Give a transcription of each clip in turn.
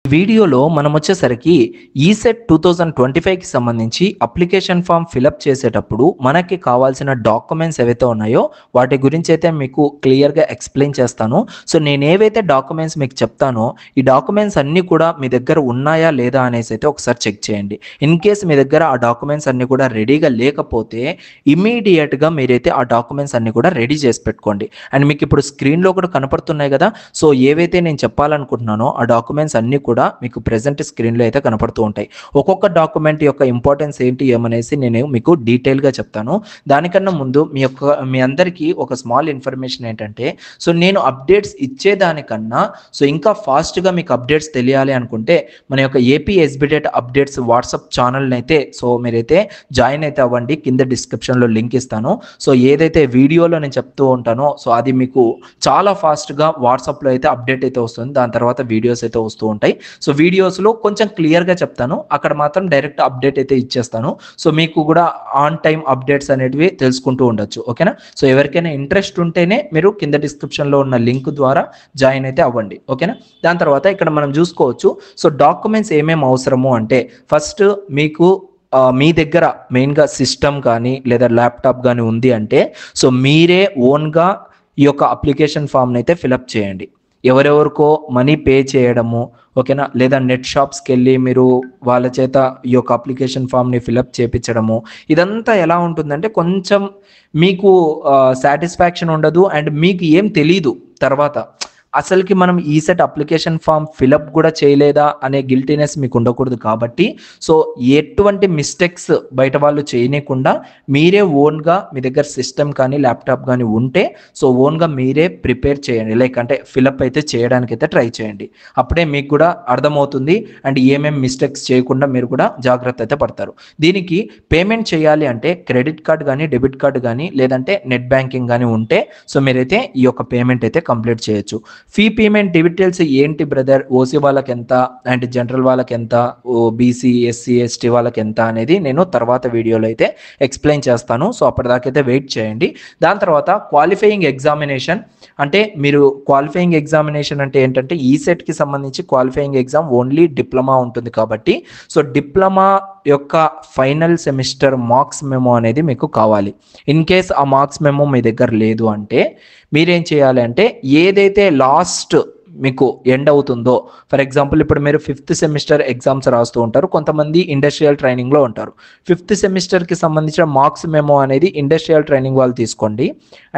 వీడియోలో మనం వచ్చేసరికి ఈసెట్ 2025కి సంబంధించి అప్లికేషన్ ఫామ్ ఫిలప్ చేసేటప్పుడు మనకి కావాల్సిన డాక్యుమెంట్స్ ఏవైతే ఉన్నాయో వాటి గురించి అయితే మీకు క్లియర్గా ఎక్స్ప్లెయిన్ చేస్తాను. సో నేను ఏవైతే డాక్యుమెంట్స్ మీకు చెప్తానో ఈ డాక్యుమెంట్స్ అన్నీ కూడా మీ దగ్గర ఉన్నాయా లేదా అనేసి అయితే ఒకసారి చెక్ చేయండి. ఇన్ కేస్ మీ దగ్గర ఆ డాక్యుమెంట్స్ అన్నీ కూడా రెడీగా లేకపోతే ఇమీడియట్గా మీరైతే ఆ డాక్యుమెంట్స్ అన్నీ కూడా రెడీ చేసి పెట్టుకోండి. అండ్ మీకు ఇప్పుడు స్క్రీన్లో కూడా కనపడుతున్నాయి కదా. సో ఏవైతే నేను చెప్పాలనుకుంటున్నానో ఆ డాక్యుమెంట్స్ అన్నీ కూడా మీకు ప్రెజెంట్ స్క్రీన్లో అయితే కనపడుతూ ఉంటాయి. ఒక్కొక్క డాక్యుమెంట్ యొక్క ఇంపార్టెన్స్ ఏంటి ఏమనేసి నేను మీకు డీటెయిల్గా చెప్తాను. దానికన్నా ముందు మీ అందరికీ ఒక స్మాల్ ఇన్ఫర్మేషన్ ఏంటంటే, సో నేను అప్డేట్స్ ఇచ్చేదానికన్నా సో ఇంకా ఫాస్ట్గా మీకు అప్డేట్స్ తెలియాలి అనుకుంటే మన యొక్క ఏపీ ఎస్బిటెట్ అప్డేట్స్ వాట్సాప్ ఛానల్ని అయితే సో మీరైతే జాయిన్ అయితే అవ్వండి. కింద డిస్క్రిప్షన్లో లింక్ ఇస్తాను. సో ఏదైతే వీడియోలో నేను చెప్తూ ఉంటానో సో అది మీకు చాలా ఫాస్ట్గా వాట్సాప్లో అయితే అప్డేట్ అయితే వస్తుంది. దాని తర్వాత వీడియోస్ అయితే వస్తూ ఉంటాయి. సో వీడియోస్లో కొంచెం క్లియర్గా చెప్తాను, అక్కడ మాత్రం డైరెక్ట్ అప్డేట్ అయితే ఇచ్చేస్తాను. సో మీకు కూడా ఆన్ టైం అప్డేట్స్ అనేటివి తెలుసుకుంటూ ఉండొచ్చు. ఓకేనా. సో ఎవరికైనా ఇంట్రెస్ట్ ఉంటేనే మీరు కింద డిస్క్రిప్షన్లో ఉన్న లింక్ ద్వారా జాయిన్ అయితే అవ్వండి. ఓకేనా. దాని తర్వాత ఇక్కడ మనం చూసుకోవచ్చు. సో డాక్యుమెంట్స్ ఏమేమి అవసరము అంటే, ఫస్ట్ మీకు మీ దగ్గర మెయిన్గా సిస్టమ్ కానీ లేదా ల్యాప్టాప్ కానీ ఉంది అంటే సో మీరే ఓన్గా ఈ యొక్క అప్లికేషన్ ఫామ్ని అయితే ఫిలప్ చేయండి. ఎవరెవరికో మనీ పే చేయడము, ఓకేనా, లేదా నెట్ షాప్స్కి వెళ్ళి మీరు వాళ్ళ చేత ఈ యొక్క అప్లికేషన్ ఫామ్ని ఫిలప్ చేయించడము, ఇదంతా ఎలా ఉంటుందంటే కొంచెం మీకు సాటిస్ఫాక్షన్ ఉండదు. అండ్ మీకు ఏం తెలీదు తర్వాత అసలుకి మనం ఈసెట్ అప్లికేషన్ ఫామ్ ఫిలప్ కూడా చేయలేదా అనే గిల్టీనెస్ మీకు ఉండకూడదు. కాబట్టి సో ఎటువంటి మిస్టేక్స్ బయట వాళ్ళు చేయనీయకుండా మీరే ఓన్గా మీ దగ్గర సిస్టమ్ కానీ ల్యాప్టాప్ కానీ ఉంటే సో ఓన్గా మీరే ప్రిపేర్ చేయండి. లైక్ అంటే ఫిలప్ అయితే చేయడానికి అయితే ట్రై చేయండి. అప్పుడే మీకు కూడా అర్థమవుతుంది అండ్ ఏమేమి మిస్టేక్స్ చేయకుండా మీరు కూడా జాగ్రత్త అయితే పడతారు. దీనికి పేమెంట్ చేయాలి అంటే క్రెడిట్ కార్డ్ కానీ డెబిట్ కార్డు కానీ లేదంటే నెట్ బ్యాంకింగ్ కానీ ఉంటే సో మీరైతే ఈ యొక్క పేమెంట్ అయితే కంప్లీట్ చేయొచ్చు. ఫీ పేమెంట్ డీటెయిల్స్ ఏంటి బ్రదర్, ఓసీ వాళ్ళకి ఎంత అండ్ జనరల్ వాళ్ళకి ఎంత, బీసీ ఎస్సీ ఎస్టీ వాళ్ళకి ఎంత అనేది నేను తర్వాత వీడియోలో అయితే ఎక్స్ప్లెయిన్ చేస్తాను. సో అప్పటిదాకైతే వెయిట్ చేయండి. దాని తర్వాత క్వాలిఫైయింగ్ ఎగ్జామినేషన్ అంటే మీరు క్వాలిఫైయింగ్ ఎగ్జామినేషన్ అంటే ఏంటంటే ఈసెట్కి సంబంధించి క్వాలిఫైయింగ్ ఎగ్జామ్ ఓన్లీ డిప్లొమా ఉంటుంది. కాబట్టి సో డిప్లొమా యొక్క ఫైనల్ సెమిస్టర్ మార్క్స్ మెమో అనేది మీకు కావాలి. ఇన్ కేస్ ఆ మార్క్స్ మెమో మీ దగ్గర లేదు అంటే మీరేం చేయాలి అంటే ఏదైతే లాస్ట్ మీకు ఎండ్ అవుతుందో, ఫర్ ఎగ్జాంపుల్ ఇప్పుడు మీరు 5th సెమిస్టర్ ఎగ్జామ్స్ రాస్తూ ఉంటారు, కొంతమంది ఇండస్ట్రియల్ ట్రైనింగ్లో ఉంటారు. 5th సెమిస్టర్కి సంబంధించిన మార్క్స్ మెమో అనేది ఇండస్ట్రియల్ ట్రైనింగ్ వాళ్ళు తీసుకోండి.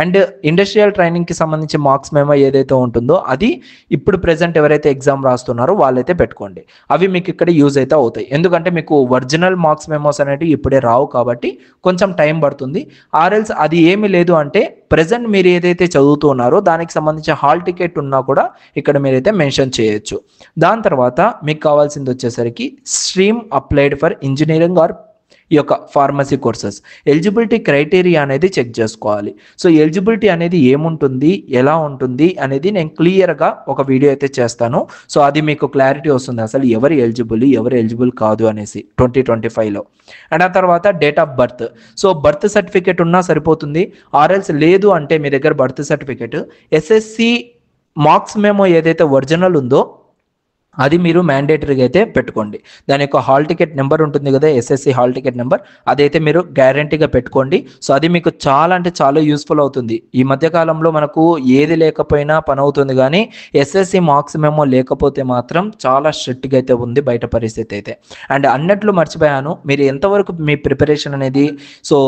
అండ్ ఇండస్ట్రియల్ ట్రైనింగ్కి సంబంధించి మార్క్స్ మెమో ఏదైతే ఉంటుందో అది ఇప్పుడు ప్రెసెంట్ ఎవరైతే ఎగ్జామ్ రాస్తున్నారో వాళ్ళైతే పెట్టుకోండి. అవి మీకు ఇక్కడ యూజ్ అయితే అవుతాయి. ఎందుకంటే మీకు ఒరిజినల్ మార్క్స్ మెమోస్ అనేవి ఇప్పుడే రావు కాబట్టి కొంచెం టైం పడుతుంది. ఆర్ఎల్స్ అది ఏమీ లేదు అంటే ప్రెసెంట్ మీరు ఏదైతే చదువుతున్నారో దానికి సంబంధించిన హాల్ టికెట్ ఉన్నా కూడా ఇక్కడ మీరైతే మెన్షన్ చేయొచ్చు. దాని తర్వాత మీకు కావాల్సింది వచ్చేసరికి stream applied for engineering or ఈ యొక్క ఫార్మసీ కోర్సెస్ ఎలిజిబిలిటీ క్రైటీరియా అనేది చెక్ చేసుకోవాలి. సో ఎలిజిబిలిటీ అనేది ఏముంటుంది, ఎలా ఉంటుంది అనేది నేను క్లియర్గా ఒక వీడియో అయితే చేస్తాను. సో అది మీకు క్లారిటీ వస్తుంది అసలు ఎవరు ఎలిజిబుల్ కాదు అనేసి 2025లో. అండ్ ఆ తర్వాత date of birth. So birth certificate ఉన్నా సరిపోతుంది. ఆర్ఎల్స్ లేదు అంటే మీ దగ్గర birth certificate, SSC marks memo ఏదైతే ఒరిజినల్ ఉందో అది మీరు మ్యాండేటరీగా అయితే పెట్టుకోండి. దాని యొక్క హాల్ టికెట్ నెంబర్ ఉంటుంది కదా, ఎస్ఎస్సి హాల్ టికెట్ నెంబర్, అదైతే మీరు గ్యారంటీగా పెట్టుకోండి. సో అది మీకు చాలా అంటే చాలా యూస్ఫుల్ అవుతుంది. ఈ మధ్యకాలంలో మనకు ఏది లేకపోయినా పని అవుతుంది, కానీ ఎస్ఎస్సి మార్క్స్ మెమో లేకపోతే మాత్రం చాలా స్ట్రిక్ట్గా అయితే ఉంది బయట పరిస్థితి అయితే. అండ్ అన్నట్లు మర్చిపోయాను, మీరు ఎంతవరకు మీ ప్రిపరేషన్ అనేది సో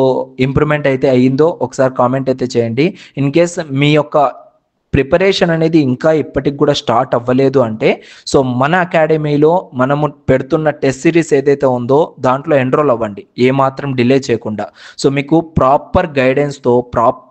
ఇంప్రూవ్మెంట్ అయితే అయ్యిందో ఒకసారి కామెంట్ అయితే చేయండి. ఇన్ కేస్ మీ యొక్క ప్రిపరేషన్ అనేది ఇంకా ఇప్పటికి కూడా స్టార్ట్ అవ్వలేదు అంటే సో మన అకాడమీలో మనము పెడుతున్న టెస్ట్ సిరీస్ ఏదైతే ఉందో దాంట్లో ఎన్రోల్ అవ్వండి ఏమాత్రం డిలే చేయకుండా. సో మీకు ప్రాపర్ గైడెన్స్తో ప్రాపర్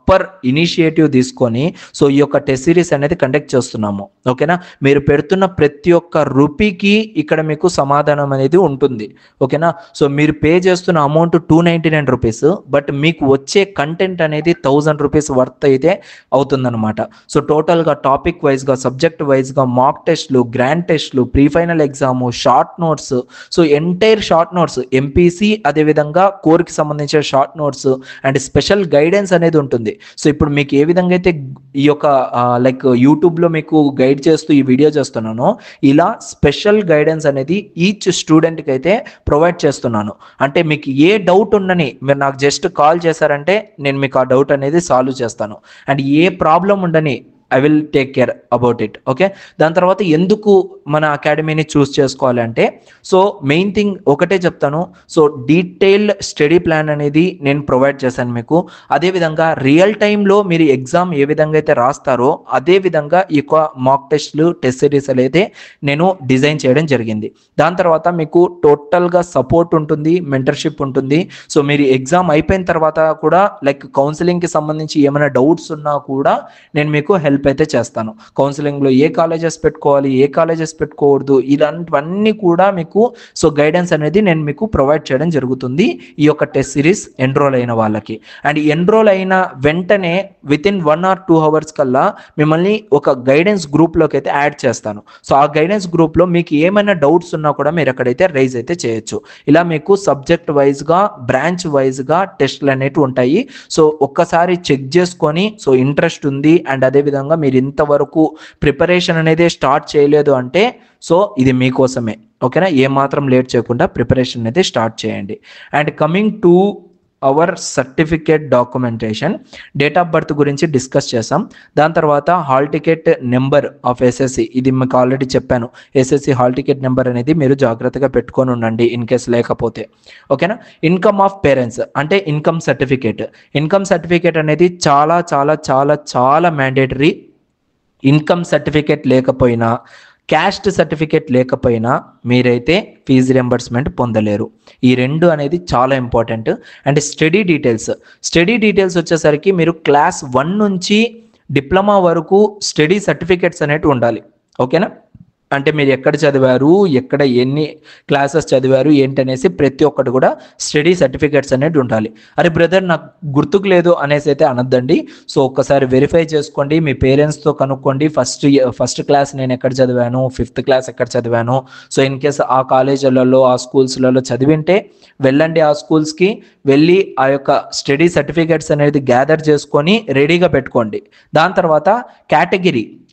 ఇనిషియేటివ్ తీసుకొని సో ఈ యొక్క టెస్ట్ సిరీస్ అనేది కండక్ట్ చేస్తున్నాము. ఓకేనా. మీరు పెడుతున్న ప్రతి ఒక్క రూపీకి ఇక్కడ మీకు సమాధానం అనేది ఉంటుంది. ఓకేనా. సో మీరు పే చేస్తున్న అమౌంట్ 299 రూపీస్, బట్ మీకు వచ్చే కంటెంట్ అనేది 1000 రూపీస్ వర్త్ అయితే అవుతుందన్నమాట. సో టోటల్గా టాపిక్ వైజ్గా సబ్జెక్ట్ వైజ్గా మాక్ టెస్ట్లు, గ్రాండ్ టెస్ట్లు, pre final exam, short notes, so entire short notes MPC, అదేవిధంగా కోర్కి సంబంధించిన short notes and special guidance అనేది ఉంటుంది. సో ఇప్పుడు మీకు ఏ విధంగా అయితే ఈ యొక్క లైక్ యూట్యూబ్లో మీకు గైడ్ చేస్తూ ఈ వీడియో చేస్తున్నానో, ఇలా స్పెషల్ గైడెన్స్ అనేది ఈచ్ స్టూడెంట్కి అయితే ప్రొవైడ్ చేస్తున్నాను. అంటే మీకు ఏ డౌట్ ఉండని మీరు నాకు జస్ట్ కాల్ చేశారంటే నేను మీకు ఆ డౌట్ అనేది సాల్వ్ చేస్తాను. అండ్ ఏ ప్రాబ్లం ఉండని I will take care about it. Okay, దాని తర్వాత ఎందుకు మన అకాడమీని చూస్ చేసుకోవాలి అంటే, సో మెయిన్ థింగ్ ఒకటే చెప్తాను. సో డీటెయిల్డ్ స్టడీ ప్లాన్ అనేది నేను ప్రొవైడ్ చేశాను మీకు. అదేవిధంగా రియల్ టైంలో మీరు ఎగ్జామ్ ఏ విధంగా అయితే రాస్తారో అదే విధంగా ఈ యొక్క మాక్ టెస్ట్లు, టెస్ట్ సిరీస్ అయితే నేను డిజైన్ చేయడం జరిగింది. దాని తర్వాత మీకు టోటల్గా సపోర్ట్ ఉంటుంది, మెంటర్షిప్ ఉంటుంది. సో మీరు ఎగ్జామ్ అయిపోయిన తర్వాత కూడా లైక్ కౌన్సిలింగ్కి సంబంధించి ఏమైనా డౌట్స్ ఉన్నా కూడా నేను మీకు హెల్ప్ అయితే చేస్తాను. కౌన్సిలింగ్లో ఏ కాలేజెస్ పెట్టుకోవాలి, ఏ కాలేజెస్ పెట్టుకోకూడదు, ఇలాంటివన్నీ కూడా మీకు సో గైడెన్స్ అనేది నేను మీకు ప్రొవైడ్ చేయడం జరుగుతుంది ఈ యొక్క టెస్ట్ సిరీస్ ఎన్రోల్ అయిన వాళ్ళకి. అండ్ ఎన్రోల్ అయిన వెంటనే వితిన్ 1 or 2 hours కల్లా మిమ్మల్ని ఒక గైడెన్స్ గ్రూప్లోకి అయితే యాడ్ చేస్తాను. సో ఆ గైడెన్స్ గ్రూప్లో మీకు ఏమైనా డౌట్స్ ఉన్నా కూడా మీరు అక్కడైతే రైజ్ అయితే చేయొచ్చు. ఇలా మీకు సబ్జెక్ట్ వైజ్గా, బ్రాంచ్ వైజ్గా టెస్ట్లు అనేవి ఉంటాయి. సో ఒక్కసారి చెక్ చేసుకొని సో ఇంట్రెస్ట్ ఉంది అండ్ అదేవిధంగా మీరు ఇంతవరకు ప్రిపరేషన్ అనేది స్టార్ట్ చేయలేదు అంటే సో ఇది మీకోసమే. ఓకేనా, ఏమాత్రం లేట్ చేయకుండా ప్రిపరేషన్ అనేది స్టార్ట్ చేయండి. And coming to our certificate documentation, date of birth గురించి డిస్కస్ చేసాం. దాని తర్వాత hall ticket number of SSC, ఇది మీకు ఆల్రెడీ చెప్పాను. ఎస్ఎస్సి హాల్ టికెట్ నెంబర్ అనేది మీరు జాగ్రత్తగా పెట్టుకొని ఉండండి ఇన్ కేస్ లేకపోతే. ఓకేనా, ఇన్కమ్ ఆఫ్ పేరెంట్స్ అంటే ఇన్కమ్ సర్టిఫికేట్. ఇన్కమ్ సర్టిఫికేట్ అనేది చాలా చాలా చాలా చాలా మ్యాండేటరీ. ఇన్కమ్ సర్టిఫికేట్ లేకపోయినా, క్యాస్ట్ సర్టిఫికేట్ లేకపోయినా మీరైతే ఫీజు రింబర్స్మెంట్ పొందలేరు. ఈ రెండు అనేది చాలా ఇంపార్టెంట్. అండ్ స్టడీ డీటెయిల్స్ వచ్చేసరికి మీరు క్లాస్ 1 నుంచి డిప్లొమా వరకు స్టడీ సర్టిఫికేట్స్ అనేవి ఉండాలి. ఓకేనా, అంటే మీరు ఎక్కడ చదివారు, ఎక్కడ ఎన్ని క్లాసెస్ చదివారు ఏంటనేసి ప్రతి ఒక్కటి కూడా స్టడీ సర్టిఫికేట్స్ అనేది ఉండాలి. అరే బ్రదర్ నాకు గుర్తుకు లేదు అనేసి అయితే అనొద్దండి. సో ఒక్కసారి వెరిఫై చేసుకోండి, మీ పేరెంట్స్తో కనుక్కోండి. ఫస్ట్ క్లాస్ నేను ఎక్కడ చదివాను, 5th క్లాస్ ఎక్కడ చదివాను. సో ఇన్ కేస్ ఆ కాలేజీలలో, ఆ స్కూల్స్లలో చదివింటే వెళ్ళండి, ఆ స్కూల్స్కి వెళ్ళి ఆ యొక్క స్టడీ సర్టిఫికేట్స్ అనేది గ్యాదర్ చేసుకొని రెడీగా పెట్టుకోండి. దాని తర్వాత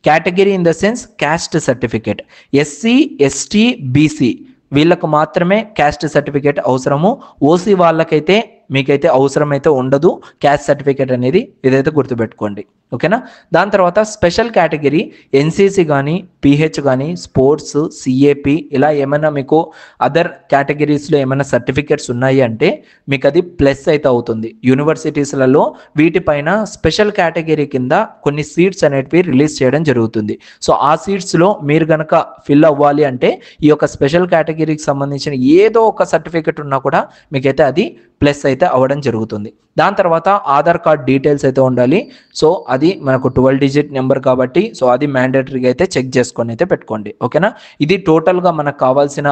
category in the sense caste certificate. SC, ST, BC వీళ్ళకు మాత్రమే క్యాస్ట్ సర్టిఫికేట్ అవసరము. ఓసీ వాళ్ళకైతే మీకైతే అవసరం అయితే ఉండదు క్యాస్ట్ సర్టిఫికేట్ అనేది, ఇదైతే గుర్తుపెట్టుకోండి. ఓకేనా, దాని తర్వాత స్పెషల్ కేటగిరీ ఎన్సీసీ కానీ, పిహెచ్ కానీ, స్పోర్ట్స్, సిఏపి ఇలా ఏమైనా మీకు అదర్ కేటగిరీస్లో ఏమైనా సర్టిఫికేట్స్ ఉన్నాయి అంటే మీకు అది ప్లస్ అయితే అవుతుంది. యూనివర్సిటీస్లలో వీటిపైన స్పెషల్ కేటగిరీ కింద కొన్ని సీట్స్ అనేటివి రిలీజ్ చేయడం జరుగుతుంది. సో ఆ సీట్స్లో మీరు కనుక ఫిల్ అవ్వాలి అంటే ఈ యొక్క స్పెషల్ కేటగిరీకి సంబంధించిన ఏదో ఒక సర్టిఫికేట్ ఉన్నా కూడా మీకైతే అది ప్లస్ అయితే అవ్వడం జరుగుతుంది. దాని తర్వాత ఆధార్ కార్డ్ డీటెయిల్స్ అయితే ఉండాలి. సో అది మనకు 12 digit నెంబర్ కాబట్టి సో అది మ్యాండేటరీగా అయితే చెక్ చేసుకొని అయితే పెట్టుకోండి. ఓకేనా, ఇది టోటల్గా మనకు కావాల్సిన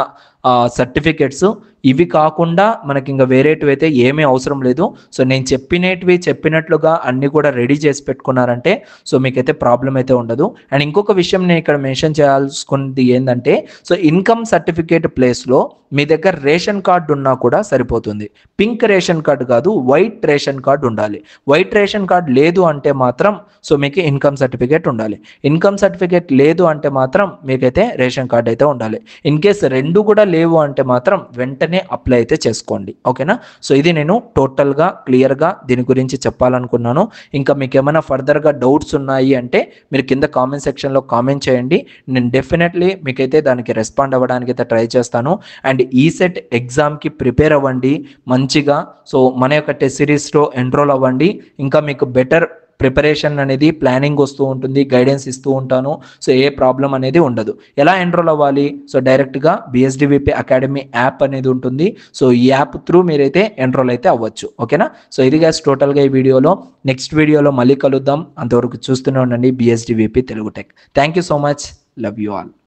సర్టిఫికేట్స్. ఇవి కాకుండా మనకి ఇంకా వేరేటివి అయితే ఏమీ అవసరం లేదు. సో నేను చెప్పినట్లుగా అన్ని కూడా రెడీ చేసి పెట్టుకున్నారంటే సో మీకైతే ప్రాబ్లం అయితే ఉండదు. అండ్ ఇంకొక విషయం నేను ఇక్కడ మెన్షన్ చేయాల్సుకున్నది ఏంటంటే, సో ఇన్కమ్ సర్టిఫికేట్ ప్లేస్లో మీ దగ్గర రేషన్ కార్డు ఉన్నా కూడా సరిపోతుంది. పింక్ రేషన్ కార్డు కాదు, వైట్ రేషన్ కార్డు ఉండాలి. వైట్ రేషన్ కార్డు లేదు అంటే మాత్రం సో మీకు ఇన్కమ్ సర్టిఫికేట్ ఉండాలి. ఇన్కమ్ సర్టిఫికేట్ లేదు అంటే మాత్రం మీకైతే రేషన్ కార్డు అయితే ఉండాలి. ఇన్ కేస్ రెండు కూడా లేవు అంటే మాత్రం వెంటనే అప్లై అయితే చేసుకోండి. ఓకేనా, సో ఇది నేను టోటల్గా క్లియర్గా దీని గురించి చెప్పాలనుకున్నాను. ఇంకా మీకు ఏమైనా ఫర్దర్గా డౌట్స్ ఉన్నాయి అంటే మీరు కింద కామెంట్ సెక్షన్లో కామెంట్ చేయండి. నేను డెఫినెట్లీ మీకైతే దానికి రెస్పాండ్ అవ్వడానికి అయితే ట్రై చేస్తాను. అండ్ ఈసెట్ ఎగ్జామ్కి ప్రిపేర్ అవ్వండి మంచిగా. సో మన యొక్క టెస్ట్ సిరీస్లో ఎన్రోల్ అవ్వండి. ఇంకా మీకు బెటర్ ప్రిపరేషన్ అనేది ప్లానింగ్ వస్తూ ఉంటుంది, గైడెన్స్ ఇస్తూ ఉంటాను. సో ఏ ప్రాబ్లం అనేది ఉండదు. ఎలా ఎన్రోల్ అవ్వాలి? సో డైరెక్ట్గా BSDVP అకాడమీ యాప్ అనేది ఉంటుంది. సో ఈ యాప్ త్రూ మీరైతే ఎన్రోల్ అయితే అవ్వచ్చు. ఓకేనా, సో ఇది గైస్ టోటల్గా ఈ వీడియోలో. నెక్స్ట్ వీడియోలో మళ్ళీ కలుద్దాం. అంతవరకు చూస్తూనే ఉండండి BSDVP Telugu tech. Thank you so much. Love you all.